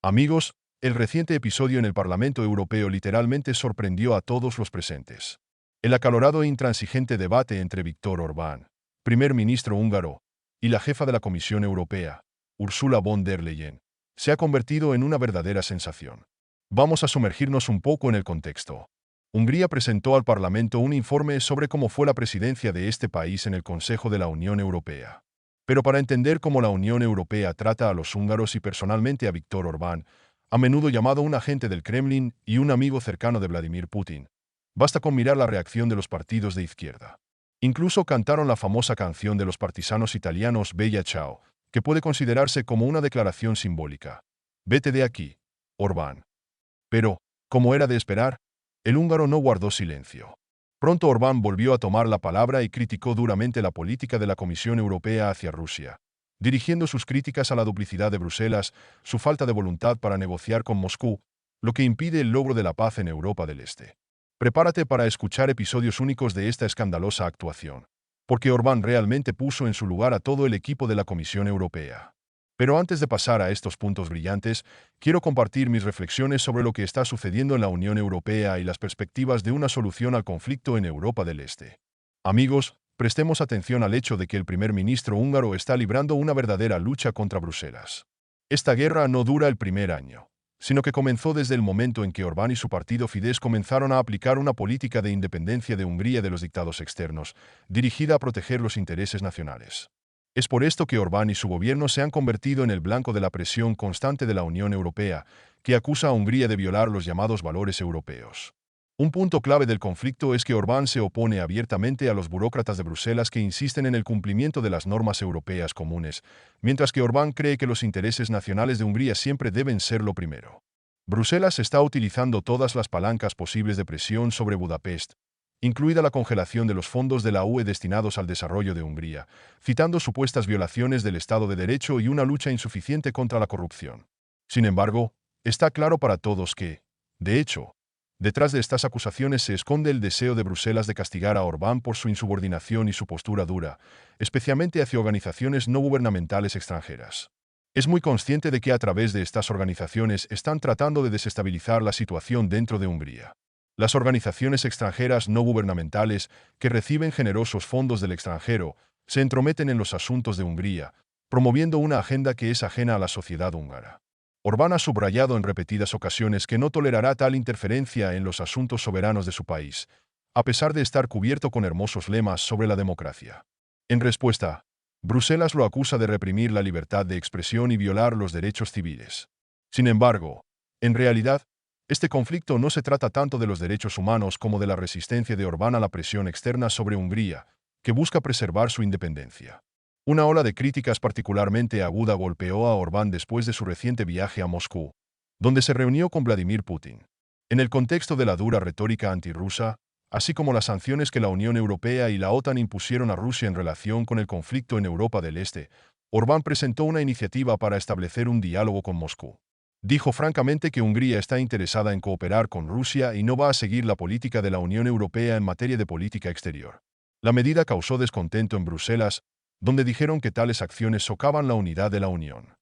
Amigos, el reciente episodio en el Parlamento Europeo literalmente sorprendió a todos los presentes. El acalorado e intransigente debate entre Viktor Orbán, primer ministro húngaro, y la jefa de la Comisión Europea, Ursula von der Leyen, se ha convertido en una verdadera sensación. Vamos a sumergirnos un poco en el contexto. Hungría presentó al Parlamento un informe sobre cómo fue la presidencia de este país en el Consejo de la Unión Europea. Pero para entender cómo la Unión Europea trata a los húngaros y personalmente a Viktor Orbán, a menudo llamado un agente del Kremlin y un amigo cercano de Vladimir Putin, basta con mirar la reacción de los partidos de izquierda. Incluso cantaron la famosa canción de los partisanos italianos Bella Ciao, que puede considerarse como una declaración simbólica. Vete de aquí, Orbán. Pero, como era de esperar, el húngaro no guardó silencio. Pronto Orbán volvió a tomar la palabra y criticó duramente la política de la Comisión Europea hacia Rusia, dirigiendo sus críticas a la duplicidad de Bruselas, su falta de voluntad para negociar con Moscú, lo que impide el logro de la paz en Europa del Este. Prepárate para escuchar episodios únicos de esta escandalosa actuación, porque Orbán realmente puso en su lugar a todo el equipo de la Comisión Europea. Pero antes de pasar a estos puntos brillantes, quiero compartir mis reflexiones sobre lo que está sucediendo en la Unión Europea y las perspectivas de una solución al conflicto en Europa del Este. Amigos, prestemos atención al hecho de que el primer ministro húngaro está librando una verdadera lucha contra Bruselas. Esta guerra no dura el primer año, sino que comenzó desde el momento en que Orbán y su partido Fidesz comenzaron a aplicar una política de independencia de Hungría de los dictados externos, dirigida a proteger los intereses nacionales. Es por esto que Orbán y su gobierno se han convertido en el blanco de la presión constante de la Unión Europea, que acusa a Hungría de violar los llamados valores europeos. Un punto clave del conflicto es que Orbán se opone abiertamente a los burócratas de Bruselas que insisten en el cumplimiento de las normas europeas comunes, mientras que Orbán cree que los intereses nacionales de Hungría siempre deben ser lo primero. Bruselas está utilizando todas las palancas posibles de presión sobre Budapest, incluida la congelación de los fondos de la UE destinados al desarrollo de Hungría, citando supuestas violaciones del Estado de Derecho y una lucha insuficiente contra la corrupción. Sin embargo, está claro para todos que, de hecho, detrás de estas acusaciones se esconde el deseo de Bruselas de castigar a Orbán por su insubordinación y su postura dura, especialmente hacia organizaciones no gubernamentales extranjeras. Es muy consciente de que a través de estas organizaciones están tratando de desestabilizar la situación dentro de Hungría. Las organizaciones extranjeras no gubernamentales, que reciben generosos fondos del extranjero, se entrometen en los asuntos de Hungría, promoviendo una agenda que es ajena a la sociedad húngara. Orbán ha subrayado en repetidas ocasiones que no tolerará tal interferencia en los asuntos soberanos de su país, a pesar de estar cubierto con hermosos lemas sobre la democracia. En respuesta, Bruselas lo acusa de reprimir la libertad de expresión y violar los derechos civiles. Sin embargo, en realidad, este conflicto no se trata tanto de los derechos humanos como de la resistencia de Orbán a la presión externa sobre Hungría, que busca preservar su independencia. Una ola de críticas particularmente aguda golpeó a Orbán después de su reciente viaje a Moscú, donde se reunió con Vladimir Putin. En el contexto de la dura retórica antirrusa, así como las sanciones que la Unión Europea y la OTAN impusieron a Rusia en relación con el conflicto en Europa del Este, Orbán presentó una iniciativa para establecer un diálogo con Moscú. Dijo francamente que Hungría está interesada en cooperar con Rusia y no va a seguir la política de la Unión Europea en materia de política exterior. La medida causó descontento en Bruselas, donde dijeron que tales acciones socavan la unidad de la Unión.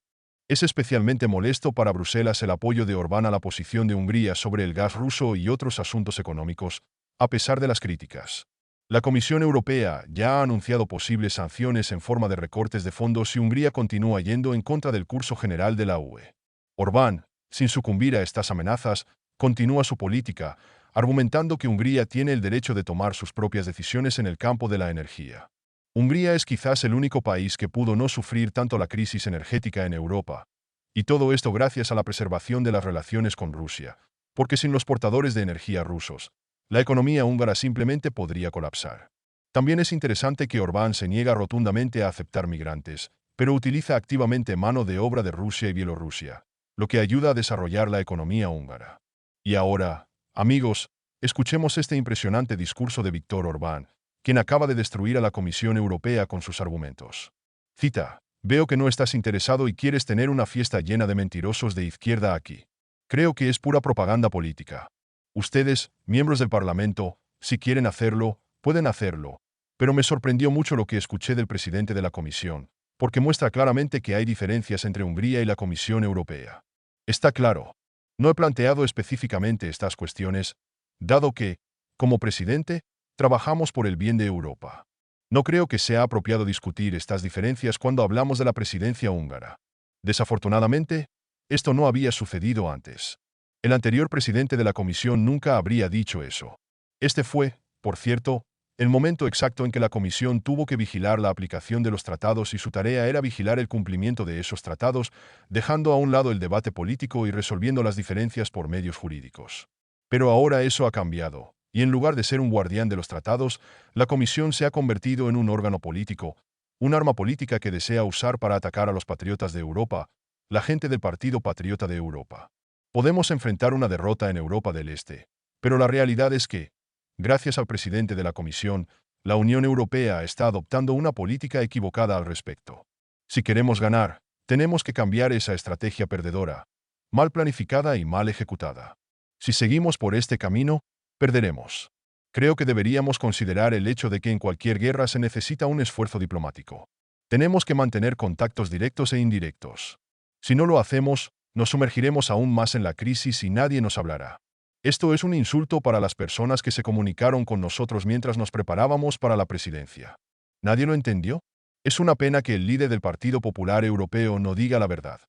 Es especialmente molesto para Bruselas el apoyo de Orbán a la posición de Hungría sobre el gas ruso y otros asuntos económicos, a pesar de las críticas. La Comisión Europea ya ha anunciado posibles sanciones en forma de recortes de fondos si Hungría continúa yendo en contra del curso general de la UE. Orbán, sin sucumbir a estas amenazas, continúa su política, argumentando que Hungría tiene el derecho de tomar sus propias decisiones en el campo de la energía. Hungría es quizás el único país que pudo no sufrir tanto la crisis energética en Europa, y todo esto gracias a la preservación de las relaciones con Rusia, porque sin los portadores de energía rusos, la economía húngara simplemente podría colapsar. También es interesante que Orbán se niega rotundamente a aceptar migrantes, pero utiliza activamente mano de obra de Rusia y Bielorrusia, lo que ayuda a desarrollar la economía húngara. Y ahora, amigos, escuchemos este impresionante discurso de Viktor Orbán, quien acaba de destruir a la Comisión Europea con sus argumentos. Cita: veo que no estás interesado y quieres tener una fiesta llena de mentirosos de izquierda aquí. Creo que es pura propaganda política. Ustedes, miembros del Parlamento, si quieren hacerlo, pueden hacerlo, pero me sorprendió mucho lo que escuché del presidente de la Comisión, porque muestra claramente que hay diferencias entre Hungría y la Comisión Europea. Está claro. No he planteado específicamente estas cuestiones, dado que, como presidente, trabajamos por el bien de Europa. No creo que sea apropiado discutir estas diferencias cuando hablamos de la presidencia húngara. Desafortunadamente, esto no había sucedido antes. El anterior presidente de la Comisión nunca habría dicho eso. Este fue, por cierto, el momento exacto en que la Comisión tuvo que vigilar la aplicación de los tratados y su tarea era vigilar el cumplimiento de esos tratados, dejando a un lado el debate político y resolviendo las diferencias por medios jurídicos. Pero ahora eso ha cambiado, y en lugar de ser un guardián de los tratados, la Comisión se ha convertido en un órgano político, un arma política que desea usar para atacar a los patriotas de Europa, la gente del Partido Patriota de Europa. Podemos enfrentar una derrota en Europa del Este, pero la realidad es que, gracias al presidente de la Comisión, la Unión Europea está adoptando una política equivocada al respecto. Si queremos ganar, tenemos que cambiar esa estrategia perdedora, mal planificada y mal ejecutada. Si seguimos por este camino, perderemos. Creo que deberíamos considerar el hecho de que en cualquier guerra se necesita un esfuerzo diplomático. Tenemos que mantener contactos directos e indirectos. Si no lo hacemos, nos sumergiremos aún más en la crisis y nadie nos hablará. Esto es un insulto para las personas que se comunicaron con nosotros mientras nos preparábamos para la presidencia. ¿Nadie lo entendió? Es una pena que el líder del Partido Popular Europeo no diga la verdad.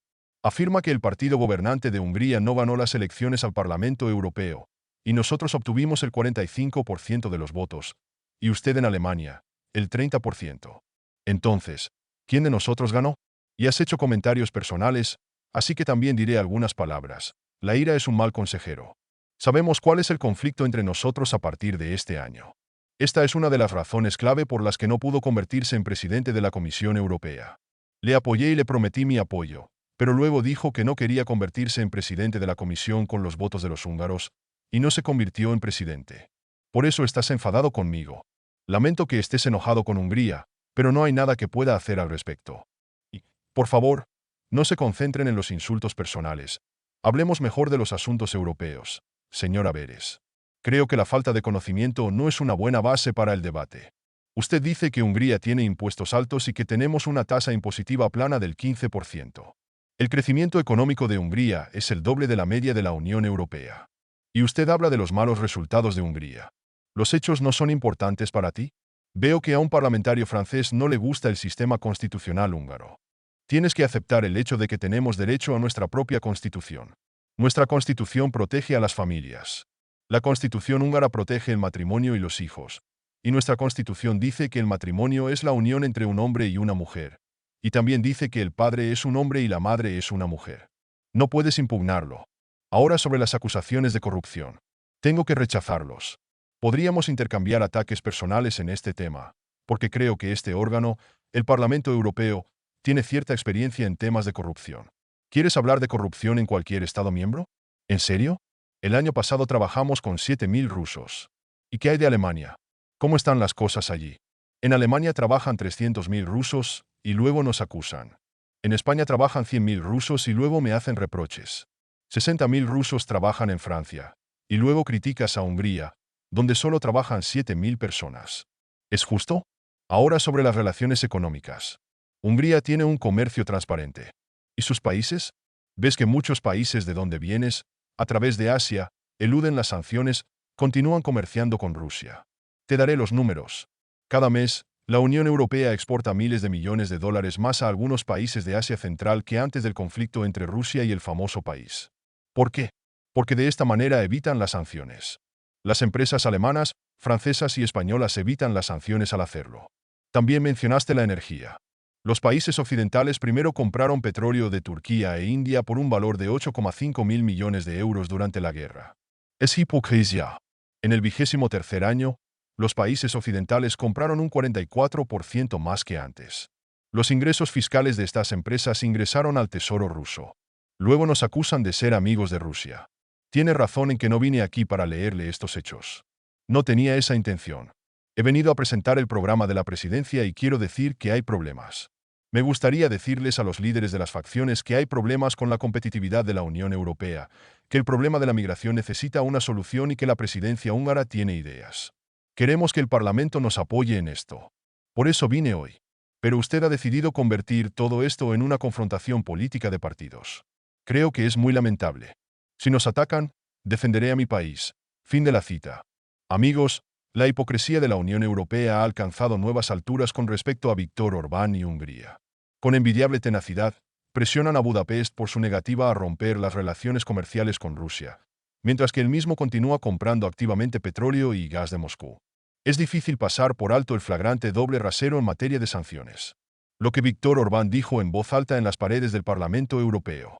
Afirma que el partido gobernante de Hungría no ganó las elecciones al Parlamento Europeo, y nosotros obtuvimos el 45% de los votos, y usted en Alemania, el 30%. Entonces, ¿quién de nosotros ganó? Y has hecho comentarios personales, así que también diré algunas palabras. La ira es un mal consejero. Sabemos cuál es el conflicto entre nosotros a partir de este año. Esta es una de las razones clave por las que no pudo convertirse en presidente de la Comisión Europea. Le apoyé y le prometí mi apoyo, pero luego dijo que no quería convertirse en presidente de la Comisión con los votos de los húngaros, y no se convirtió en presidente. Por eso estás enfadado conmigo. Lamento que estés enojado con Hungría, pero no hay nada que pueda hacer al respecto. Y, por favor, no se concentren en los insultos personales. Hablemos mejor de los asuntos europeos. Señora Beres. Creo que la falta de conocimiento no es una buena base para el debate. Usted dice que Hungría tiene impuestos altos y que tenemos una tasa impositiva plana del 15%. El crecimiento económico de Hungría es el doble de la media de la Unión Europea. Y usted habla de los malos resultados de Hungría. ¿Los hechos no son importantes para ti? Veo que a un parlamentario francés no le gusta el sistema constitucional húngaro. Tienes que aceptar el hecho de que tenemos derecho a nuestra propia constitución. Nuestra Constitución protege a las familias. La Constitución húngara protege el matrimonio y los hijos. Y nuestra Constitución dice que el matrimonio es la unión entre un hombre y una mujer. Y también dice que el padre es un hombre y la madre es una mujer. No puedes impugnarlo. Ahora sobre las acusaciones de corrupción. Tengo que rechazarlos. Podríamos intercambiar ataques personales en este tema, porque creo que este órgano, el Parlamento Europeo, tiene cierta experiencia en temas de corrupción. ¿Quieres hablar de corrupción en cualquier Estado miembro? ¿En serio? El año pasado trabajamos con 7.000 rusos. ¿Y qué hay de Alemania? ¿Cómo están las cosas allí? En Alemania trabajan 300.000 rusos y luego nos acusan. En España trabajan 100.000 rusos y luego me hacen reproches. 60.000 rusos trabajan en Francia. Y luego criticas a Hungría, donde solo trabajan 7.000 personas. ¿Es justo? Ahora sobre las relaciones económicas. Hungría tiene un comercio transparente. ¿Y sus países? ¿Ves que muchos países de donde vienes, a través de Asia, eluden las sanciones, continúan comerciando con Rusia? Te daré los números. Cada mes, la Unión Europea exporta miles de millones de dólares más a algunos países de Asia Central que antes del conflicto entre Rusia y el famoso país. ¿Por qué? Porque de esta manera evitan las sanciones. Las empresas alemanas, francesas y españolas evitan las sanciones al hacerlo. También mencionaste la energía. Los países occidentales primero compraron petróleo de Turquía e India por un valor de 8,5 mil millones de euros durante la guerra. Es hipocresía. En el 23º año, los países occidentales compraron un 44% más que antes. Los ingresos fiscales de estas empresas ingresaron al tesoro ruso. Luego nos acusan de ser amigos de Rusia. Tiene razón en que no vine aquí para leerle estos hechos. No tenía esa intención. He venido a presentar el programa de la presidencia y quiero decir que hay problemas. Me gustaría decirles a los líderes de las facciones que hay problemas con la competitividad de la Unión Europea, que el problema de la migración necesita una solución y que la presidencia húngara tiene ideas. Queremos que el Parlamento nos apoye en esto. Por eso vine hoy. Pero usted ha decidido convertir todo esto en una confrontación política de partidos. Creo que es muy lamentable. Si nos atacan, defenderé a mi país. Fin de la cita. Amigos, la hipocresía de la Unión Europea ha alcanzado nuevas alturas con respecto a Viktor Orbán y Hungría. Con envidiable tenacidad, presionan a Budapest por su negativa a romper las relaciones comerciales con Rusia, mientras que él mismo continúa comprando activamente petróleo y gas de Moscú. Es difícil pasar por alto el flagrante doble rasero en materia de sanciones. Lo que Viktor Orbán dijo en voz alta en las paredes del Parlamento Europeo.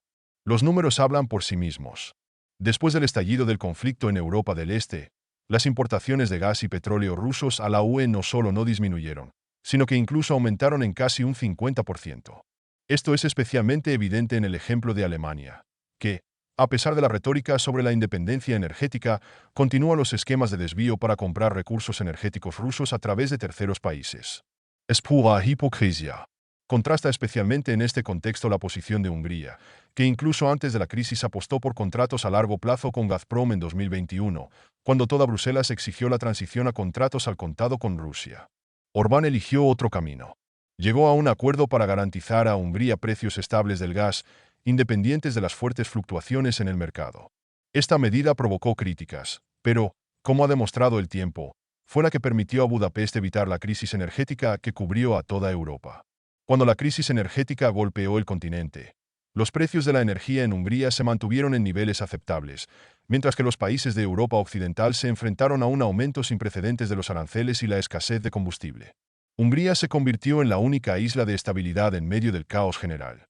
Los números hablan por sí mismos. Después del estallido del conflicto en Europa del Este, las importaciones de gas y petróleo rusos a la UE no solo no disminuyeron, sino que incluso aumentaron en casi un 50%. Esto es especialmente evidente en el ejemplo de Alemania, que, a pesar de la retórica sobre la independencia energética, continúa los esquemas de desvío para comprar recursos energéticos rusos a través de terceros países. Es pura hipocresía. Contrasta especialmente en este contexto la posición de Hungría, que incluso antes de la crisis apostó por contratos a largo plazo con Gazprom en 2021, cuando toda Bruselas exigió la transición a contratos al contado con Rusia. Orbán eligió otro camino. Llegó a un acuerdo para garantizar a Hungría precios estables del gas, independientes de las fuertes fluctuaciones en el mercado. Esta medida provocó críticas, pero, como ha demostrado el tiempo, fue la que permitió a Budapest evitar la crisis energética que cubrió a toda Europa. Cuando la crisis energética golpeó el continente, los precios de la energía en Hungría se mantuvieron en niveles aceptables, mientras que los países de Europa Occidental se enfrentaron a un aumento sin precedentes de los aranceles y la escasez de combustible. Hungría se convirtió en la única isla de estabilidad en medio del caos general,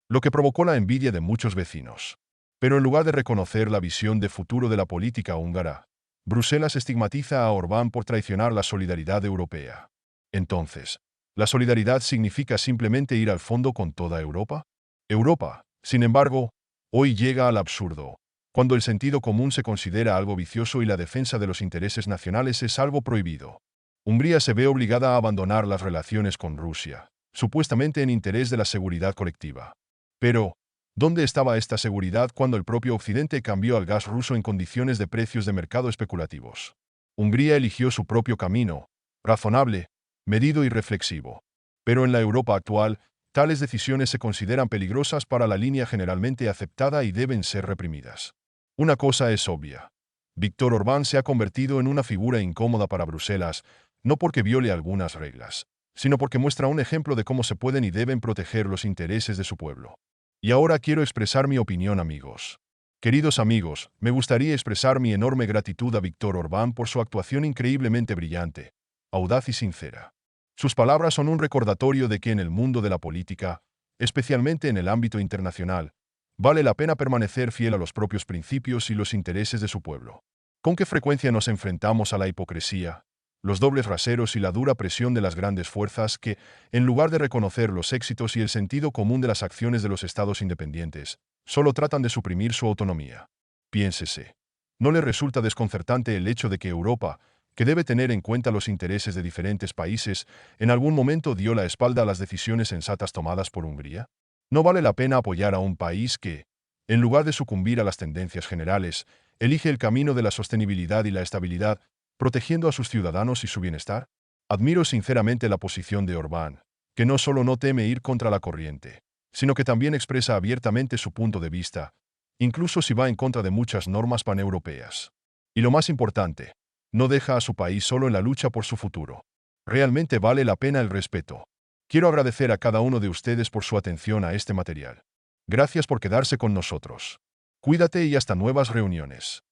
lo que provocó la envidia de muchos vecinos. Pero en lugar de reconocer la visión de futuro de la política húngara, Bruselas estigmatiza a Orbán por traicionar la solidaridad europea. Entonces, ¿la solidaridad significa simplemente ir al fondo con toda Europa? Europa, sin embargo, hoy llega al absurdo, cuando el sentido común se considera algo vicioso y la defensa de los intereses nacionales es algo prohibido. Hungría se ve obligada a abandonar las relaciones con Rusia, supuestamente en interés de la seguridad colectiva. Pero, ¿dónde estaba esta seguridad cuando el propio Occidente cambió al gas ruso en condiciones de precios de mercado especulativos? Hungría eligió su propio camino, razonable, medido y reflexivo. Pero en la Europa actual, tales decisiones se consideran peligrosas para la línea generalmente aceptada y deben ser reprimidas. Una cosa es obvia. Viktor Orbán se ha convertido en una figura incómoda para Bruselas, no porque viole algunas reglas, sino porque muestra un ejemplo de cómo se pueden y deben proteger los intereses de su pueblo. Y ahora quiero expresar mi opinión, amigos. Queridos amigos, me gustaría expresar mi enorme gratitud a Viktor Orbán por su actuación increíblemente brillante, audaz y sincera. Sus palabras son un recordatorio de que en el mundo de la política, especialmente en el ámbito internacional, vale la pena permanecer fiel a los propios principios y los intereses de su pueblo. ¿Con qué frecuencia nos enfrentamos a la hipocresía, los dobles raseros y la dura presión de las grandes fuerzas que, en lugar de reconocer los éxitos y el sentido común de las acciones de los estados independientes, solo tratan de suprimir su autonomía? Piénsese. ¿No le resulta desconcertante el hecho de que Europa, que debe tener en cuenta los intereses de diferentes países, en algún momento dio la espalda a las decisiones sensatas tomadas por Hungría? ¿No vale la pena apoyar a un país que, en lugar de sucumbir a las tendencias generales, elige el camino de la sostenibilidad y la estabilidad, protegiendo a sus ciudadanos y su bienestar? Admiro sinceramente la posición de Orbán, que no solo no teme ir contra la corriente, sino que también expresa abiertamente su punto de vista, incluso si va en contra de muchas normas paneuropeas. Y lo más importante, no deja a su país solo en la lucha por su futuro. Realmente vale la pena el respeto. Quiero agradecer a cada uno de ustedes por su atención a este material. Gracias por quedarse con nosotros. Cuídate y hasta nuevas reuniones.